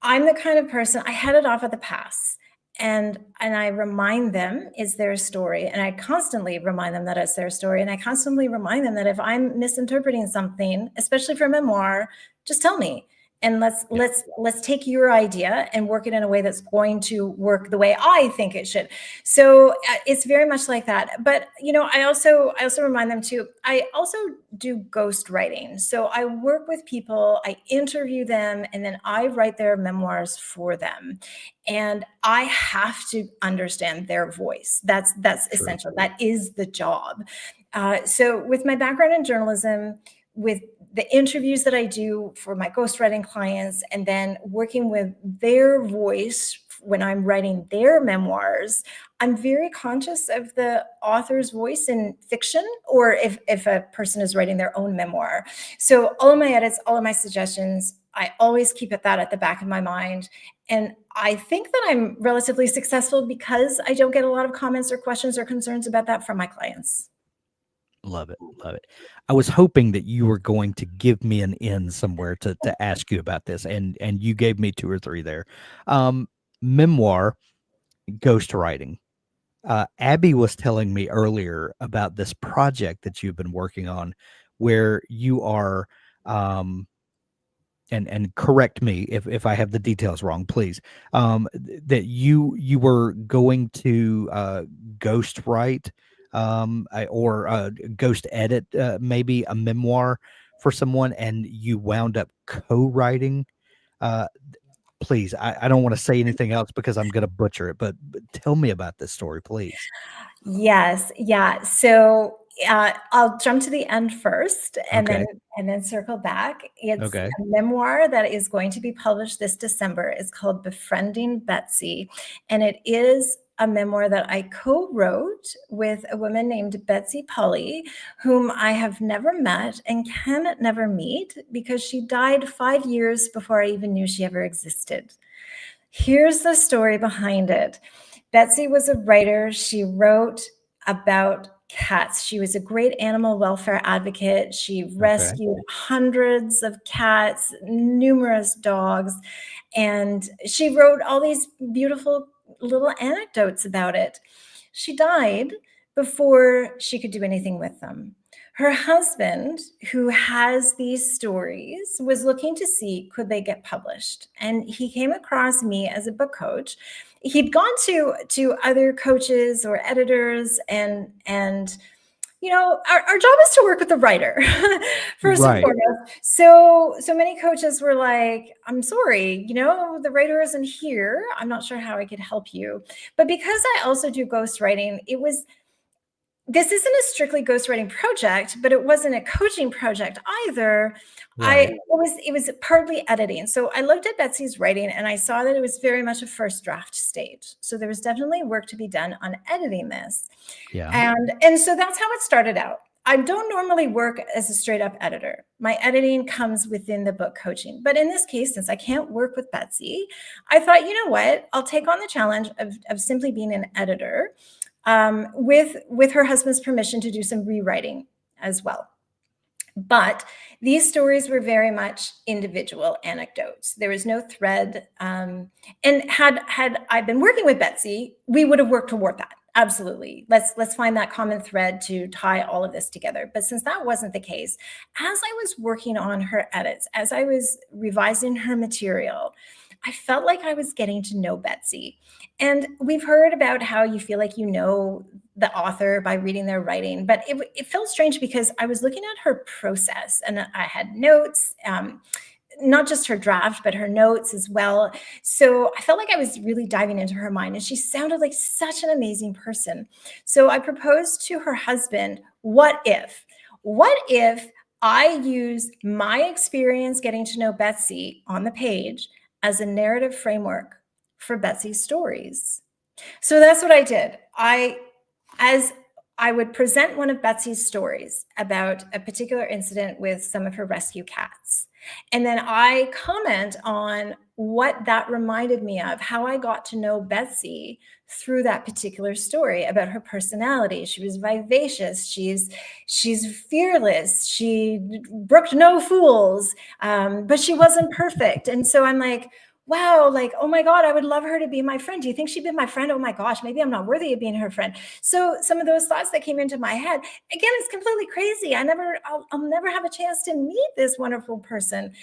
I'm the kind of person, I head it off at the pass. And I remind them it's their story. And I constantly remind them that it's their story. And I constantly remind them that if I'm misinterpreting something, especially for memoir, just tell me. And Yeah. let's take your idea and work it in a way that's going to work the way I think it should. So it's very much like that. But I also remind them too. I also do ghost writing. So I work with people, I interview them, and then I write their memoirs for them. And I have to understand their voice. That's True. essential. That is the job. So with my background in journalism, with the interviews that I do for my ghostwriting clients, and then working with their voice when I'm writing their memoirs, I'm very conscious of the author's voice in fiction, or if a person is writing their own memoir. So all of my edits, all of my suggestions, I always keep that at the back of my mind. And I think that I'm relatively successful because I don't get a lot of comments or questions or concerns about that from my clients. Love it. Love it. I was hoping that you were going to give me an in somewhere to ask you about this, and you gave me two or three there. Um, Memoir, ghostwriting. Abby was telling me earlier about this project that you've been working on, where you are, um, and correct me if I have the details wrong, please. That you were going to ghost write, or ghost edit, maybe a memoir for someone, and you wound up co-writing. Uh, please, I don't want to say anything else because I'm going to butcher it, but tell me about this story, please. Yes, yeah. So I'll jump to the end first, Okay. and then circle back. It's Okay. a memoir that is going to be published this December. It's called Befriending Betsy, and it is a memoir that I co-wrote with a woman named Betsy Polly, whom I have never met and can never meet because she died 5 years before I even knew she ever existed. Here's the story behind it. Betsy was a writer. She wrote about cats. She was a great animal welfare advocate. She Okay. rescued hundreds of cats, numerous dogs, and she wrote all these beautiful little anecdotes about it. She died before she could do anything with them. Her husband, who has these stories, was looking to see could they get published. And he came across me as a book coach. He'd gone to other coaches or editors, and our job is to work with the writer first and Right. foremost. So many coaches were like, I'm sorry, the writer isn't here. I'm not sure how I could help you. But because I also do ghostwriting, this isn't a strictly ghostwriting project, but it wasn't a coaching project either. Right. It was partly editing. So I looked at Betsy's writing and I saw that it was very much a first draft stage. So there was definitely work to be done on editing this. Yeah. And so that's how it started out. I don't normally work as a straight up editor. My editing comes within the book coaching. But in this case, since I can't work with Betsy, I thought, you know what? I'll take on the challenge of simply being an editor, with her husband's permission to do some rewriting as well. But these stories were very much individual anecdotes. There was no thread. And had I been working with Betsy, we would have worked toward that. Absolutely. Let's find that common thread to tie all of this together. But since that wasn't the case, as I was working on her edits, as I was revising her material, I felt like I was getting to know Betsy. And we've heard about how you feel like you know the author by reading their writing, but it felt strange because I was looking at her process and I had notes, not just her draft, but her notes as well. So I felt like I was really diving into her mind, and she sounded like such an amazing person. So I proposed to her husband, what if? What if I use my experience getting to know Betsy on the page as a narrative framework for Betsy's stories? So that's what I did. As I would present one of Betsy's stories about a particular incident with some of her rescue cats. And then I comment on what that reminded me of, how I got to know Betsy through that particular story about her personality. She was vivacious. She's fearless. She brooked no fools, but she wasn't perfect. And so I'm like, wow, like, oh my God, I would love her to be my friend. Do you think she'd be my friend? Oh my gosh, maybe I'm not worthy of being her friend. So some of those thoughts that came into my head, again, it's completely crazy. I'll never have a chance to meet this wonderful person,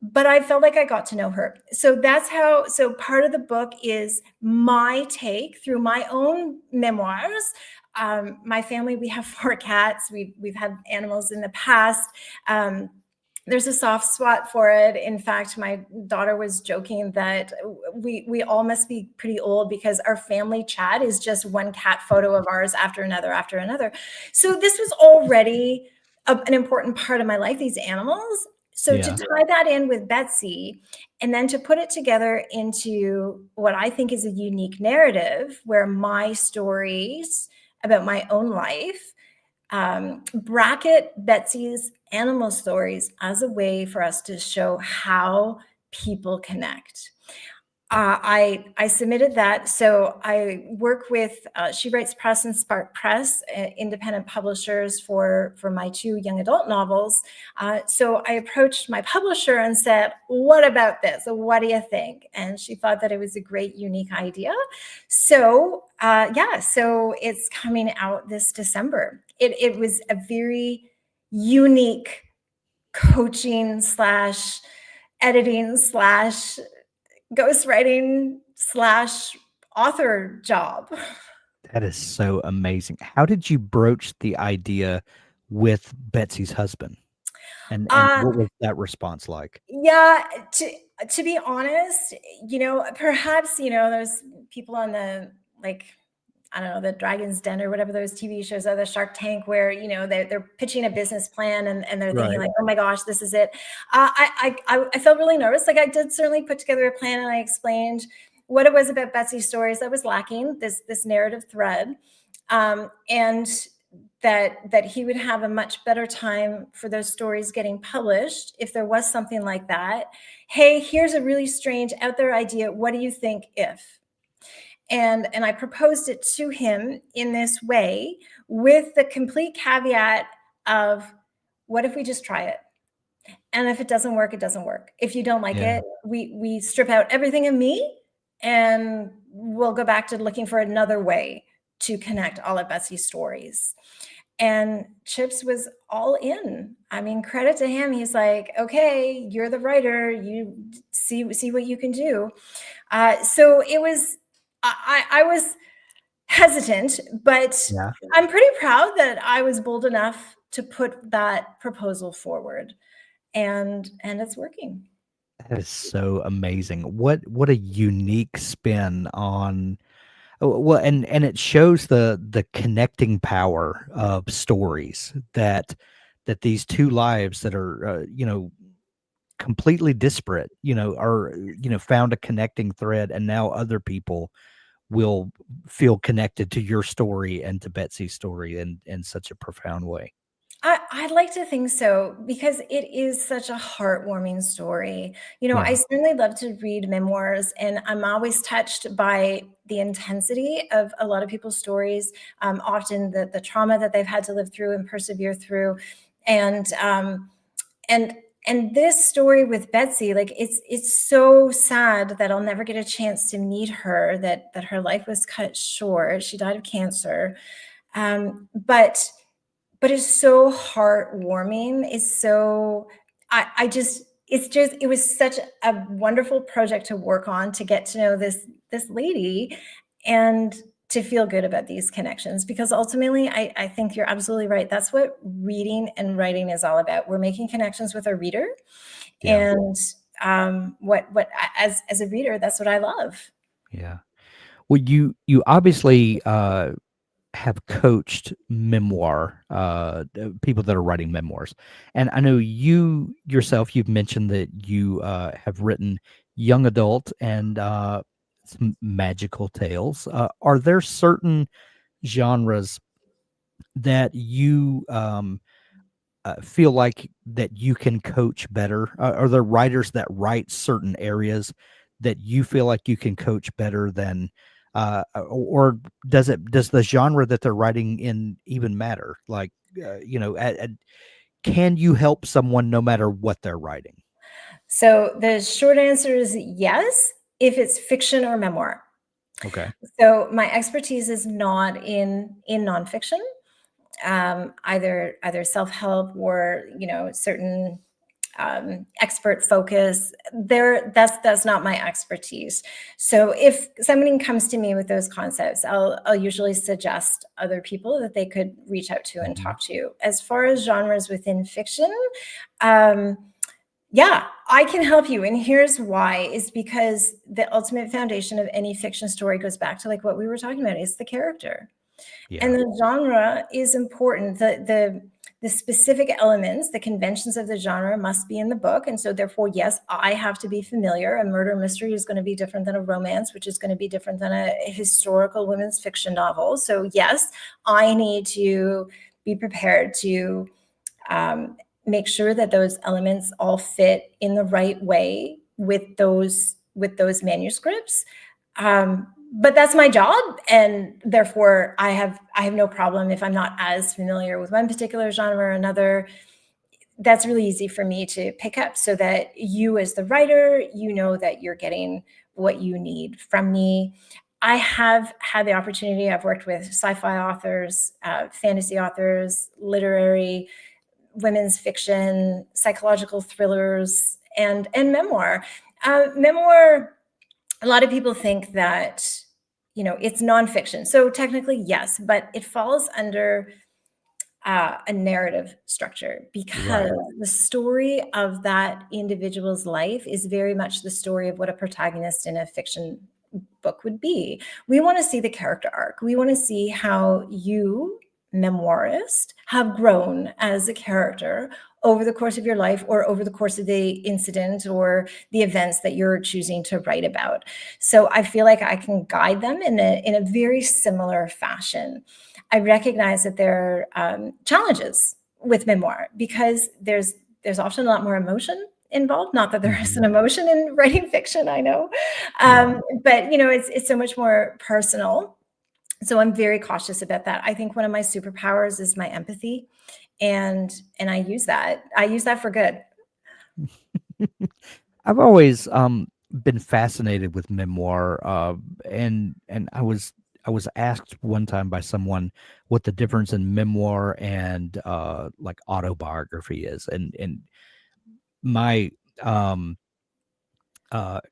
but I felt like I got to know her. So that's how, so part of the book is my take through my own memoirs. My family, we have 4 cats. We've had animals in the past. There's a soft spot for it. In fact, my daughter was joking that we all must be pretty old because our family chat is just one cat photo of ours after another after another. So this was already an important part of my life, these animals. So to Yeah. tie that in with Betsy and then to put it together into what I think is a unique narrative where my stories about my own life bracket Betsy's animal stories as a way for us to show how people connect. I submitted that. So I work with, she writes Press and Spark Press, independent publishers for my 2 young adult novels. So I approached my publisher and said, what about this? What do you think? And she thought that it was a great, unique idea. So yeah, so it's coming out this December. It was a very unique coaching slash editing slash ghostwriting slash author job. That is so amazing. How did you broach the idea with Betsy's husband? And Uh, what was that response like? yeah, to be honest, perhaps, there's people on the, like, I don't know, the Dragon's Den or whatever those TV shows are, the Shark Tank, where, they're pitching a business plan and they're thinking Right. like, oh my gosh, this is it. I felt really nervous. Like I did certainly put together a plan and I explained what it was about Betsy's stories that was lacking, this narrative thread. And that he would have a much better time for those stories getting published if there was something like that. Hey, here's a really strange out there idea. What do you think if? And I proposed it to him in this way with the complete caveat of, what if we just try it? And if it doesn't work, it doesn't work. If you don't like Yeah. it, we strip out everything of me and we'll go back to looking for another way to connect all of Betsy's stories. And Chips was all in. I mean, credit to him. He's like, okay, you're the writer. You see what you can do. So it was, I was hesitant, but Yeah. I'm pretty proud that I was bold enough to put that proposal forward, and it's working. That is so amazing. What a unique spin on. Well, and it shows the connecting power of stories that these 2 lives that are, completely disparate, are, found a connecting thread, and now other people will feel connected to your story and to Betsy's story in such a profound way. I'd like to think so because it is such a heartwarming story. I Yeah. certainly love to read memoirs, and I'm always touched by the intensity of a lot of people's stories, often the trauma that they've had to live through and persevere through. And and and this story with Betsy, like it's so sad that I'll never get a chance to meet her, that her life was cut short. She died of cancer. But it's so heartwarming. It's so, I just, it was such a wonderful project to work on, to get to know this lady and to feel good about these connections, because ultimately I think you're absolutely right. That's what reading and writing is all about. We're making connections with our reader. Yeah. And what as a reader, that's what I love. Yeah. Well, you obviously, have coached memoir, people that are writing memoirs. And I know you yourself, you've mentioned that you, have written young adult and, some magical tales. Are there certain genres that you feel like that you can coach better? Are there writers that write certain areas that you feel like you can coach better than, or does the genre that they're writing in even matter? Like, can you help someone no matter what they're writing? So the short answer is yes, if it's fiction or memoir. Okay. So my expertise is not in nonfiction, either self-help or certain expert focus. That's not my expertise. So if somebody comes to me with those concepts, I'll usually suggest other people that they could reach out to and Mhm. talk to. As far as genres within fiction, um, yeah, I can help you. And here's why, is because the ultimate foundation of any fiction story goes back to like what we were talking about. It's the character. And Yeah. the genre is important. The specific elements, the conventions of the genre must be in the book. And so therefore, yes, I have to be familiar. A murder mystery is going to be different than a romance, which is going to be different than a historical women's fiction novel. So yes, I need to be prepared to make sure that those elements all fit in the right way with those manuscripts. But that's my job, and therefore I have no problem if I'm not as familiar with one particular genre or another. That's really easy for me to pick up, so that you as the writer, you know that you're getting what you need from me. I have had the opportunity, I've worked with sci-fi authors, fantasy authors, literary, women's fiction, psychological thrillers, and memoir. Memoir, a lot of people think that it's nonfiction. So technically, yes, but it falls under a narrative structure, because Right. the story of that individual's life is very much the story of what a protagonist in a fiction book would be. We want to see the character arc. We want to see how you, memoirist, have grown as a character over the course of your life, or over the course of the incident or the events that you're choosing to write about. So I feel like I can guide them in a very similar fashion. I recognize that there are challenges with memoir, because there's often a lot more emotion involved. Not that there isn't Mhm. emotion in writing fiction, I know, Yeah. but it's so much more personal. So I'm very cautious about that. I think one of my superpowers is my empathy, and I use that. I use that for good. I've always been fascinated with memoir, and I was asked one time by someone what the difference in memoir and like autobiography is, and my um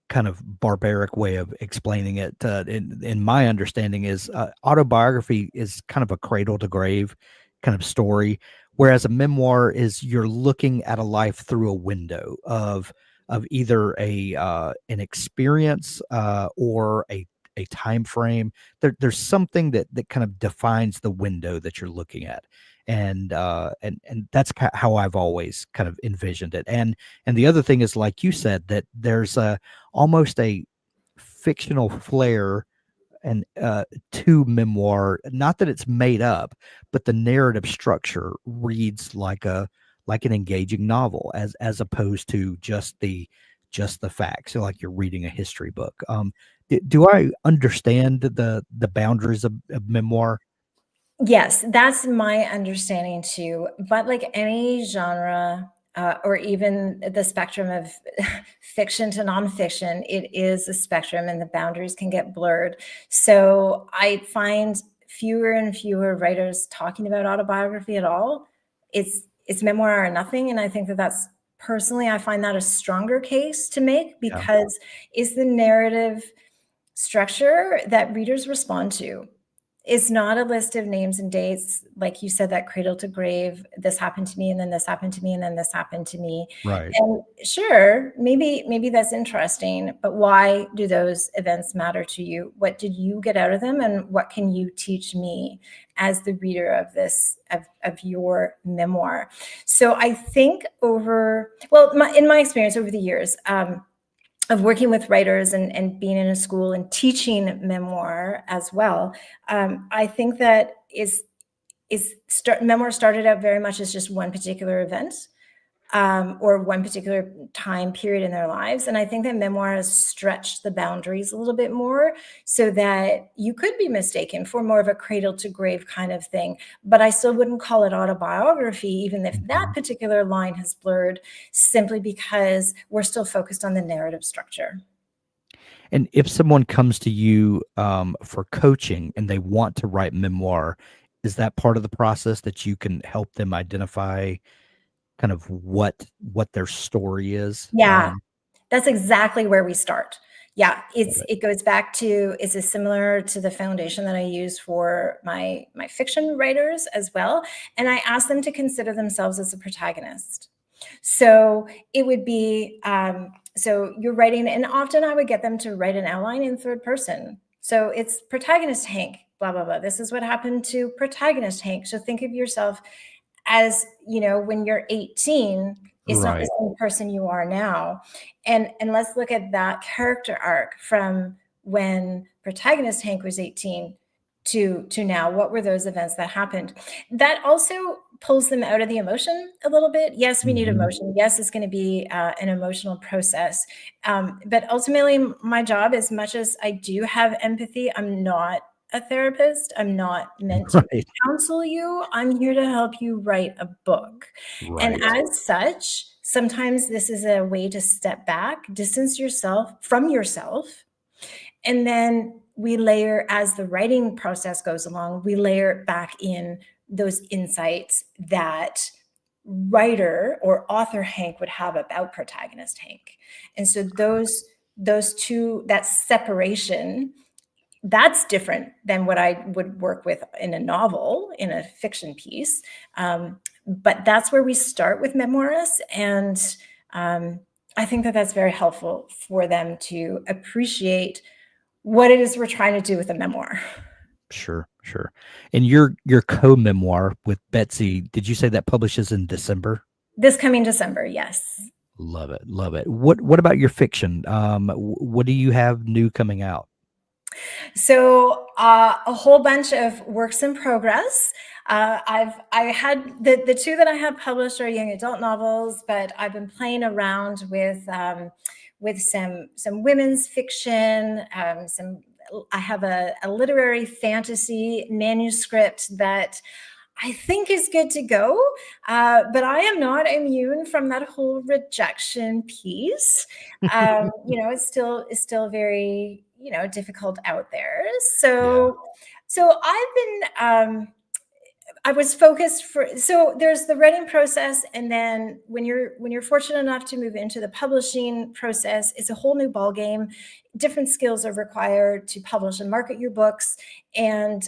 kind of barbaric way of explaining it, in my understanding, is autobiography is kind of a cradle to grave kind of story, whereas a memoir is you're looking at a life through a window of either a an experience, or a time frame. There's something that kind of defines the window that you're looking at, and that's how I've always kind of envisioned it. And the other thing is, like you said, that there's a almost a fictional flair and to memoir. Not that it's made up, but the narrative structure reads like an engaging novel, as opposed to just the facts. So like you're reading a history book. Do I understand the boundaries of memoir? Yes, that's my understanding too. But like any genre, or even the spectrum of fiction to nonfiction, it is a spectrum, and the boundaries can get blurred. So I find fewer and fewer writers talking about autobiography at all. It's memoir or nothing, and I think that that's, personally, I find that a stronger case to make, Yeah. because it's the narrative structure that readers respond to. It's not a list of names and dates, like you said, that cradle to grave, this happened to me, and then this happened to me, and then this happened to me. Right. And sure, maybe that's interesting, but why do those events matter to you? What did you get out of them, and what can you teach me as the reader of this, of your memoir? So I think in my experience over the years, of working with writers, and being in a school and teaching memoir as well, I think that is memoir started out very much as just one particular event, or one particular time period in their lives. And I think that memoir has stretched the boundaries a little bit more so that you could be mistaken for more of a cradle to grave kind of thing. But I still wouldn't call it autobiography, even if that Mhm. particular line has blurred, simply because we're still focused on the narrative structure. And if someone comes to you for coaching and they want to write memoir, is that part of the process that you can help them identify kind of what their story is? Yeah, that's exactly where we start. Yeah, Love it. it goes back to, it's similar to the foundation that I use for my fiction writers as well, and I ask them to consider themselves as a protagonist. So it would be, so you're writing, and often I would get them to write an outline in third person. So it's protagonist Hank, blah blah blah. This is what happened to protagonist Hank. So think of yourself as, when you're 18, it's not the Right. same person you are now. And let's look at that character arc from when protagonist Hank was 18 to now. What were those events that happened? That also pulls them out of the emotion a little bit. Yes, we need Mhm. emotion. Yes, it's going to be an emotional process. But ultimately, my job, as much as I do have empathy, I'm not a therapist. I'm not meant to Right. counsel you. I'm here to help you write a book. And Right. as such, sometimes this is a way to step back, distance yourself from yourself. And then we layer, as the writing process goes along, we layer back in those insights that writer or author Hank would have about protagonist Hank. And so those two, that separation, that's different than what I would work with in a novel, in a fiction piece. But that's where we start with memoirists. And I think that that's very helpful for them to appreciate what it is we're trying to do with a memoir. Sure, sure. And your co-memoir with Betsy, did you say that publishes in December? This coming December, yes. Love it, love it. What about your fiction? What do you have new coming out? So a whole bunch of works in progress. I had the two that I have published are young adult novels, but I've been playing around with some women's fiction. I have a literary fantasy manuscript that I think is good to go, but I am not immune from that whole rejection piece. It's still very, difficult out there. Yeah. So I've been, I was focused so there's the writing process, and then when you're fortunate enough to move into the publishing process, it's a whole new ball game. Different skills are required to publish and market your books, and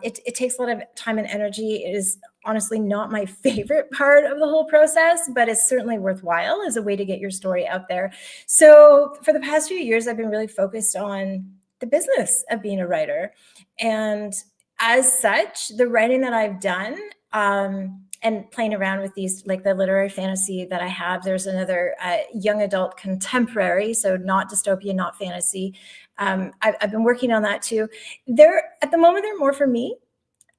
it takes a lot of time and energy. It is honestly not my favorite part of the whole process, but it's certainly worthwhile as a way to get your story out there. So for the past few years, I've been really focused on the business of being a writer, and as such, the writing that I've done, and playing around with these, like the literary fantasy that I have, there's another young adult contemporary, so not dystopian, not fantasy. I've been working on that too. At the moment, they're more for me.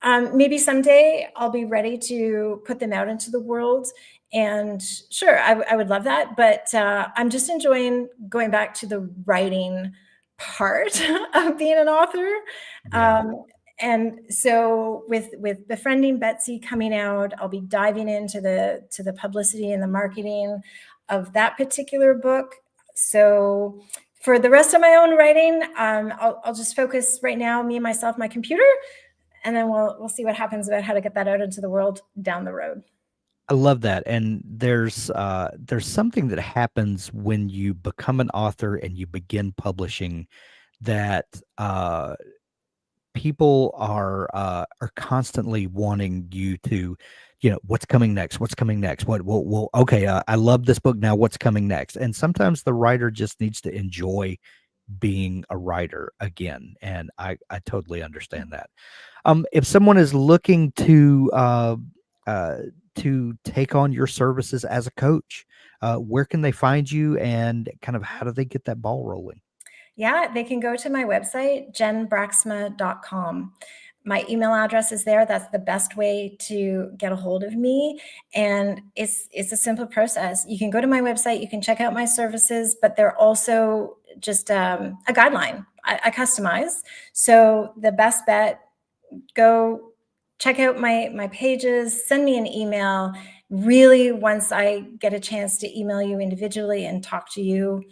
Maybe someday I'll be ready to put them out into the world. And sure, I would love that. But I'm just enjoying going back to the writing part of being an author. Yeah. And so with befriending Betsy coming out, I'll be diving into the publicity and the marketing of that particular book. So for the rest of my own writing, I'll just focus right now, me and myself, my computer, and then we'll see what happens about how to get that out into the world down the road. I love that. And there's something that happens when you become an author and you begin publishing that people are constantly wanting you to, what's coming next? What's coming next? Well, okay, I love this book now. What's coming next? And sometimes the writer just needs to enjoy being a writer again. And I totally understand that. If someone is looking to take on your services as a coach, where can they find you, and kind of how do they get that ball rolling? Yeah, they can go to my website, jenbraaksma.com. My email address is there. That's the best way to get a hold of me. And it's a simple process. You can go to my website, you can check out my services, but they're also just a guideline. I customize. So the best bet, go check out my pages, send me an email. Really, once I get a chance to email you individually and talk to you,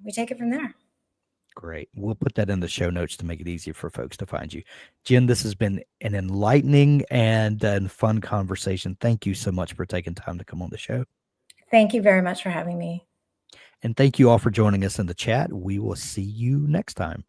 we take it from there. Great. We'll put that in the show notes to make it easier for folks to find you. Jen, this has been an enlightening and fun conversation. Thank you so much for taking time to come on the show. Thank you very much for having me. And thank you all for joining us in the chat. We will see you next time.